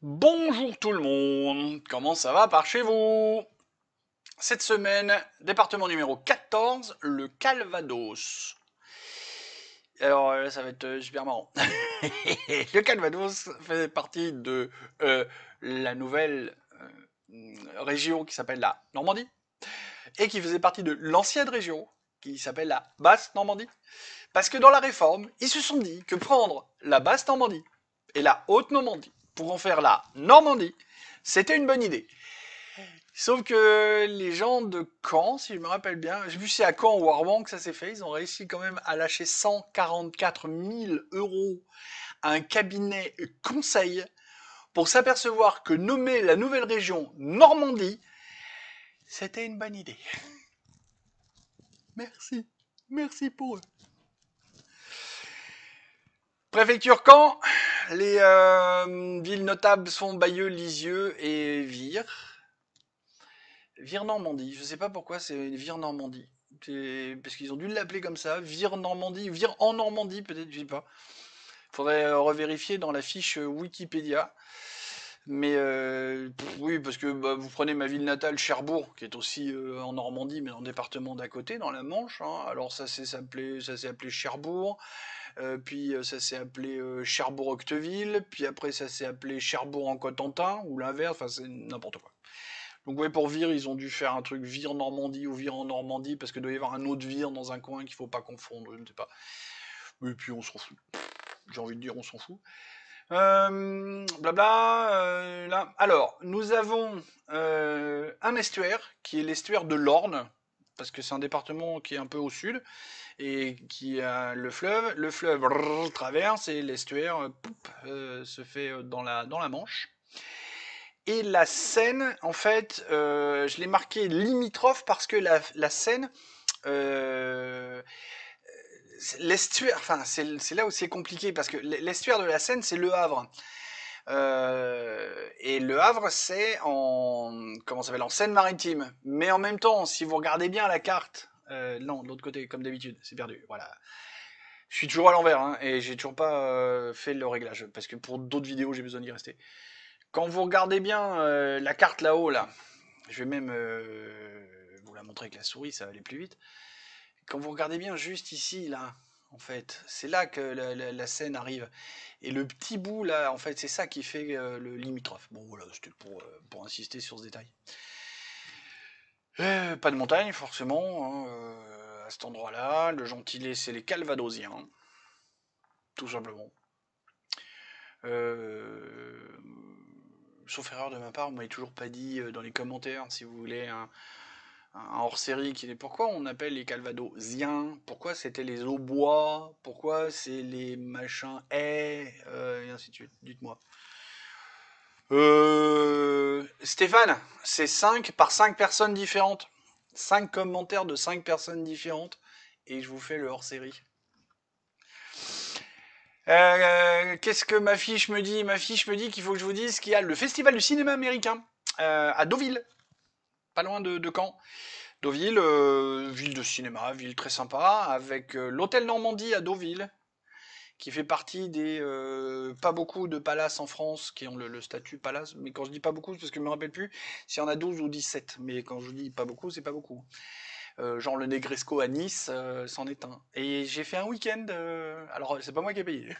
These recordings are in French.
Bonjour tout le monde, comment ça va par chez vous? Cette semaine, département numéro 14, le Calvados. Alors ça va être super marrant. Le Calvados fait partie de la nouvelle région qui s'appelle la Normandie et qui faisait partie de l'ancienne région qui s'appelle la Basse Normandie. Parce que dans la réforme, ils se sont dit que prendre la Basse Normandie et la Haute Normandie pour en faire la Normandie, c'était une bonne idée. Sauf que les gens de Caen, si je me rappelle bien, j'ai vu si c'est à Caen ou à Rouen que ça s'est fait, ils ont réussi quand même à lâcher 144 000 euros à un cabinet conseil pour s'apercevoir que nommer la nouvelle région Normandie, c'était une bonne idée. Merci. Merci pour eux. Préfecture Caen, les villes notables sont Bayeux, Lisieux et Vire. Vire-Normandie, je sais pas pourquoi c'est Vire-Normandie. Parce qu'ils ont dû l'appeler comme ça, Vire-Normandie, Vire en Normandie peut-être, je sais pas. Faudrait revérifier dans la fiche Wikipédia. Mais oui, parce que bah, vous prenez ma ville natale, Cherbourg, qui est aussi en Normandie, mais dans le département d'à côté, dans la Manche. Hein. Alors ça s'est appelé Cherbourg, puis ça s'est appelé Cherbourg-Octeville, puis après ça s'est appelé Cherbourg en Cotentin, ou l'inverse, enfin c'est n'importe quoi. Donc ouais, pour Vire, ils ont dû faire un truc Vire Normandie ou Vire en Normandie, parce qu'il doit y avoir un autre Vire dans un coin qu'il faut pas confondre, je ne sais pas. Et puis on s'en fout. J'ai envie de dire on s'en fout. Blabla. Là. Alors, nous avons un estuaire qui est l'estuaire de l'Orne, parce que c'est un département qui est un peu au sud et qui a le fleuve. Le fleuve traverse et l'estuaire se fait dans la Manche. Et la Seine, en fait, je l'ai marqué limitrophe parce que la Seine, euh, l'estuaire, enfin, c'est là où c'est compliqué parce que l'estuaire de la Seine, c'est Le Havre. Et Le Havre, c'est en, comment ça s'appelle, en Seine-Maritime. Mais en même temps, si vous regardez bien la carte, non, de l'autre côté, comme d'habitude, c'est perdu. Voilà. Je suis toujours à l'envers, hein, et j'ai toujours pas fait le réglage parce que pour d'autres vidéos, j'ai besoin d'y rester. Quand vous regardez bien la carte là-haut, là, je vais même vous la montrer avec la souris, ça va aller plus vite. Quand vous regardez bien juste ici, là, en fait, c'est là que la Seine arrive. Et le petit bout, là, en fait, c'est ça qui fait le limitrophe. Bon, voilà, c'était pour insister sur ce détail. Pas de montagne, forcément, hein, à cet endroit-là. Le gentilé, c'est les Calvadosiens, tout simplement. Euh, Sauf erreur de ma part, vous m'avez toujours pas dit dans les commentaires si vous voulez un hors-série qui est pourquoi on appelle les Calvadosiens, pourquoi c'était les Aubois, pourquoi c'est les machins haies, et ainsi de suite. Dites-moi. Stéphane, c'est 5 par 5 personnes différentes. 5 commentaires de 5 personnes différentes et je vous fais le hors-série. Qu'est-ce que ma fiche me dit? Ma fiche me dit qu'il faut que je vous dise qu'il y a le Festival du cinéma américain à Deauville, pas loin de Caen. Deauville, ville de cinéma, ville très sympa, avec l'Hôtel Normandie à Deauville, qui fait partie des pas beaucoup de palaces en France qui ont le statut palace, mais quand je dis pas beaucoup, c'est parce que je me rappelle plus s'il y en a 12 ou 17, mais quand je dis pas beaucoup, c'est pas beaucoup. Genre le Negresco à Nice, c'en est un. Et j'ai fait un week-end, alors c'est pas moi qui ai payé.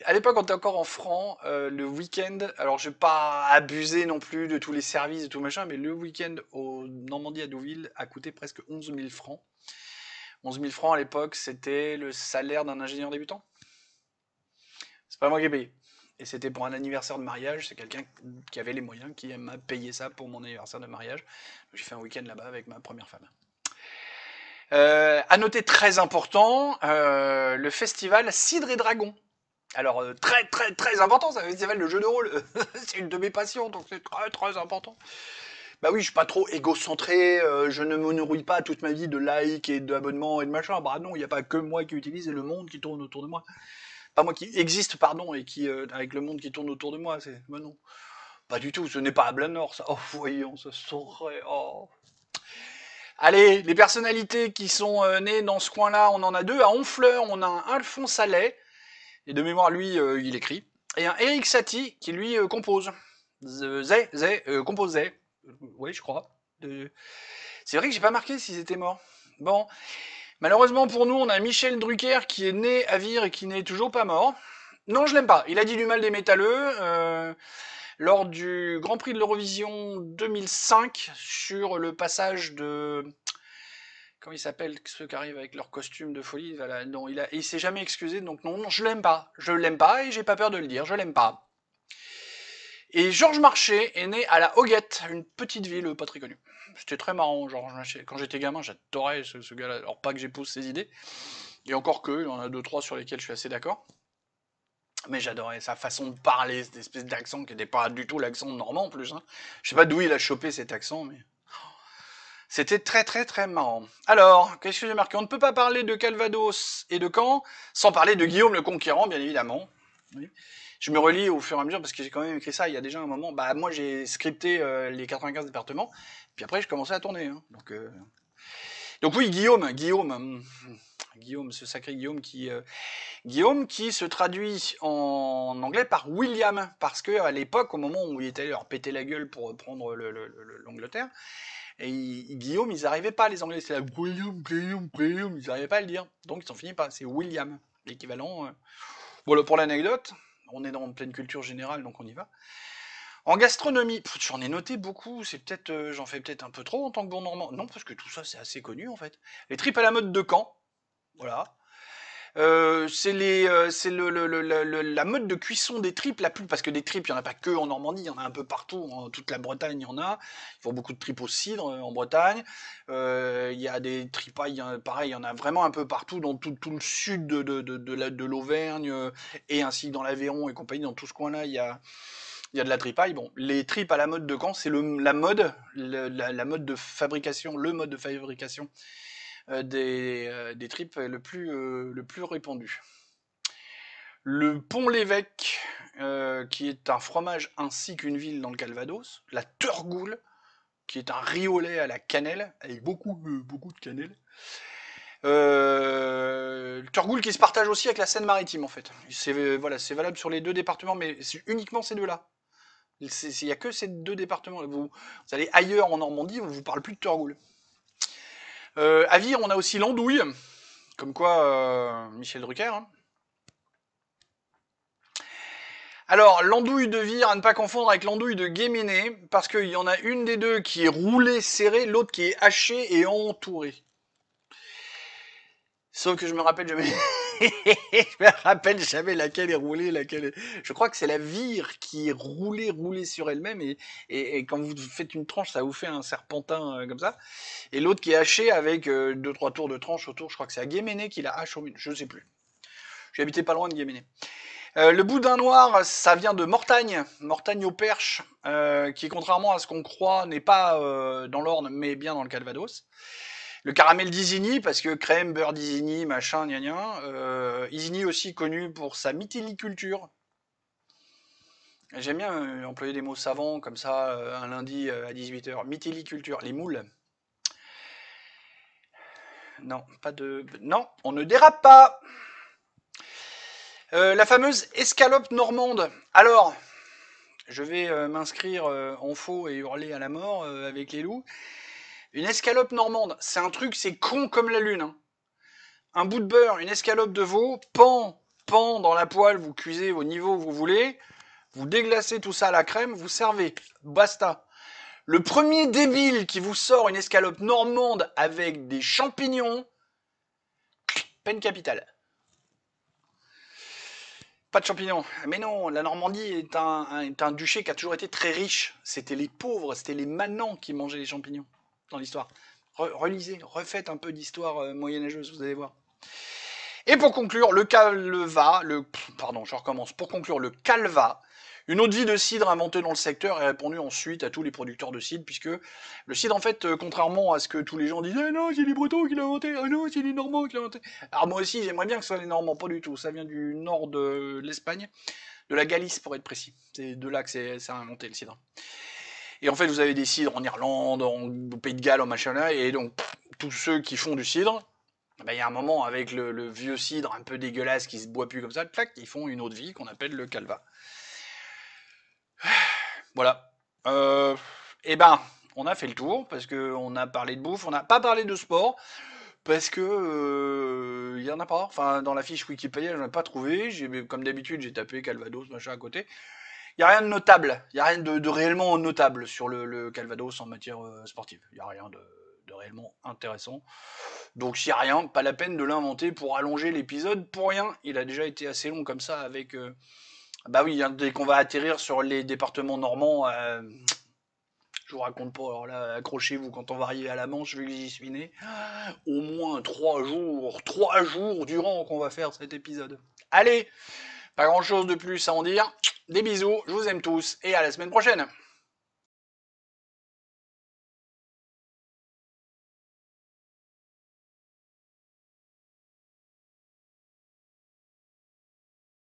À l'époque, on était encore en francs, le week-end, alors je vais pas abuser non plus de tous les services et tout machin, mais le week-end au Normandie à Deauville a coûté presque 11 000 francs. 11 000 francs à l'époque, c'était le salaire d'un ingénieur débutant. C'est pas moi qui ai payé. Et c'était pour un anniversaire de mariage, c'est quelqu'un qui avait les moyens qui m'a payé ça pour mon anniversaire de mariage. J'ai fait un week-end là-bas avec ma première femme. À noter très important, le festival Cidre et Dragon. Alors très très très important, c'est un festival de jeux de rôle. C'est une de mes passions, donc c'est très très important. Bah oui, je suis pas trop égocentré, je ne me nourris pas toute ma vie de likes et d'abonnements et de machin. Bah non, il n'y a pas que moi qui utilise et le monde qui tourne autour de moi. Pas moi qui existe, pardon, et qui avec le monde qui tourne autour de moi. C'est, bah non, pas du tout. Ce n'est pas à Blanor, ça. Oh voyons, ça saurait. Oh. Allez, les personnalités qui sont nées dans ce coin-là, on en a deux. À Honfleur, on a un Alphonse Allais. Et de mémoire, lui, il écrit. Et un Eric Satie qui lui compose. Composait. Oui, je crois. C'est vrai que j'ai pas marqué s'ils étaient morts. Bon, malheureusement pour nous, on a Michel Drucker qui est né à Vire et qui n'est toujours pas mort. Non, je l'aime pas. Il a dit du mal des métalleux lors du Grand Prix de l'Eurovision 2005 sur le passage de... Comment il s'appelle ceux qui arrivent avec leur costume de folie voilà, non, il s'est jamais excusé, donc non, je l'aime pas. Je l'aime pas et j'ai pas peur de le dire, je l'aime pas. Et Georges Marchais est né à la Hoguette, une petite ville pas très connue. C'était très marrant, Georges Marchais. Quand j'étais gamin, j'adorais ce gars-là. Alors pas que j'épouse ses idées, et encore que, il y en a deux, trois sur lesquels je suis assez d'accord. Mais j'adorais sa façon de parler, cette espèce d'accent qui n'était pas du tout l'accent normand en plus. Hein. Je sais pas d'où il a chopé cet accent, mais... C'était très très très marrant. Alors, qu'est-ce que j'ai marqué? On ne peut pas parler de Calvados et de Caen sans parler de Guillaume le Conquérant, bien évidemment. Oui. Je me relis au fur et à mesure parce que j'ai quand même écrit ça il y a déjà un moment. Bah moi j'ai scripté les 95 départements, puis après je commençais à tourner. Hein. Donc oui, Guillaume, ce sacré Guillaume qui se traduit en anglais par William, parce que à l'époque, au moment où il était allé leur péter la gueule pour prendre l'Angleterre, et Guillaume, ils n'arrivaient pas, les Anglais, c'était là, William, ils n'arrivaient pas à le dire. Donc ils ont fini par, c'est William, l'équivalent. Voilà pour l'anecdote. On est dans pleine culture générale, donc on y va. En gastronomie, j'en ai noté beaucoup, c'est peut-être, j'en fais peut-être un peu trop en tant que bon normand. Non, parce que tout ça, c'est assez connu en fait. Les tripes à la mode de Caen, voilà. C'est la mode de cuisson des tripes la plus, parce que des tripes, il n'y en a pas que en Normandie, il y en a un peu partout, en toute la Bretagne, il y en a. Ils font beaucoup de tripes au cidre en Bretagne. Il y a des tripailles, pareil, il y en a vraiment un peu partout dans tout le sud de l'Auvergne et ainsi que dans l'Aveyron et compagnie, dans tout ce coin-là, il y a de la tripaille. Bon, les tripes à la mode de Caen, c'est la mode, la mode de fabrication, le mode de fabrication des tripes le plus répandu. Le Pont-l'Évêque, qui est un fromage ainsi qu'une ville dans le Calvados. La Turgoule, qui est un riz au lait à la cannelle, avec beaucoup de cannelle. Le Turgoule qui se partage aussi avec la Seine-Maritime en fait. Voilà, c'est valable sur les deux départements, mais uniquement ces deux-là. Il n'y a que ces deux départements. Vous allez ailleurs en Normandie, on ne vous parle plus de Turgoule. À Vire, on a aussi l'andouille, comme quoi Michel Drucker. Hein. Alors, l'andouille de Vire, à ne pas confondre avec l'andouille de Guéméné, parce qu'il y en a une des deux qui est roulée, serrée, l'autre qui est hachée et entourée. Sauf que je me rappelle jamais. Je me rappelle jamais laquelle est roulée, laquelle est... Je crois que c'est la vire qui est roulée sur elle-même et quand vous faites une tranche, ça vous fait un serpentin comme ça. Et l'autre qui est hachée avec 2-3 tours de tranche autour. Je crois que c'est à Guéméné qui la hache au milieu. Je sais plus. J'habitais pas loin de Guéméné. Le boudin noir, ça vient de Mortagne, Mortagne au Perche, qui contrairement à ce qu'on croit n'est pas dans l'Orne mais bien dans le Calvados. Le caramel d'Isigny, parce que crème, beurre d'Isigny, machin, gna gna. Isigny aussi connu pour sa mytiliculture. J'aime bien employer des mots savants comme ça un lundi à 18h. Mytiliculture, les moules. Non, pas de... Non, on ne dérape pas. La fameuse escalope normande. Alors, je vais m'inscrire en faux et hurler à la mort avec les loups. Une escalope normande, c'est un truc, c'est con comme la lune. Hein. Un bout de beurre, une escalope de veau, pan dans la poêle, vous cuisez au niveau que vous voulez, vous déglacez tout ça à la crème, vous servez. Basta. Le premier débile qui vous sort une escalope normande avec des champignons, peine capitale. Pas de champignons. Mais non, la Normandie est un duché qui a toujours été très riche. C'était les pauvres, c'était les manants qui mangeaient les champignons dans l'histoire. Relisez, refaites un peu d'histoire moyenâgeuse, vous allez voir. Et pour conclure, pardon, je recommence. Pour conclure, le calva, une eau de vie de cidre inventée dans le secteur et répandue ensuite à tous les producteurs de cidre, puisque le cidre, en fait, contrairement à ce que tous les gens disaient, non, c'est les Bretons qui l'ont inventé, ah non, c'est les Normands qui l'ont inventé. Alors moi aussi, j'aimerais bien que ce soit les Normands, pas du tout. Ça vient du nord de l'Espagne, de la Galice pour être précis. C'est de là que c'est inventé le cidre. Et en fait, vous avez des cidres en Irlande, au Pays de Galles, en machin là, et donc tous ceux qui font du cidre, Ben, il y a un moment avec le vieux cidre un peu dégueulasse qui se boit plus comme ça, clac, ils font une autre vie qu'on appelle le calva. Voilà. Et ben, on a fait le tour parce que on a parlé de bouffe, on n'a pas parlé de sport parce que il y en a pas. Enfin, dans la fiche Wikipédia, j'en ai pas trouvé. Comme d'habitude, j'ai tapé Calvados machin à côté. Il y a rien de notable. Il y a rien de réellement notable sur le Calvados en matière sportive. Il y a rien de réellement intéressant. Donc s'il n'y a rien, pas la peine de l'inventer pour allonger l'épisode pour rien. Il a déjà été assez long comme ça avec. Bah oui, hein, dès qu'on va atterrir sur les départements normands, je vous raconte pas. Alors là, accrochez-vous quand on va arriver à la Manche, vu que j'y suis né. Au moins 3 jours durant qu'on va faire cet épisode. Allez, pas grand chose de plus à en dire. Des bisous, je vous aime tous et à la semaine prochaine.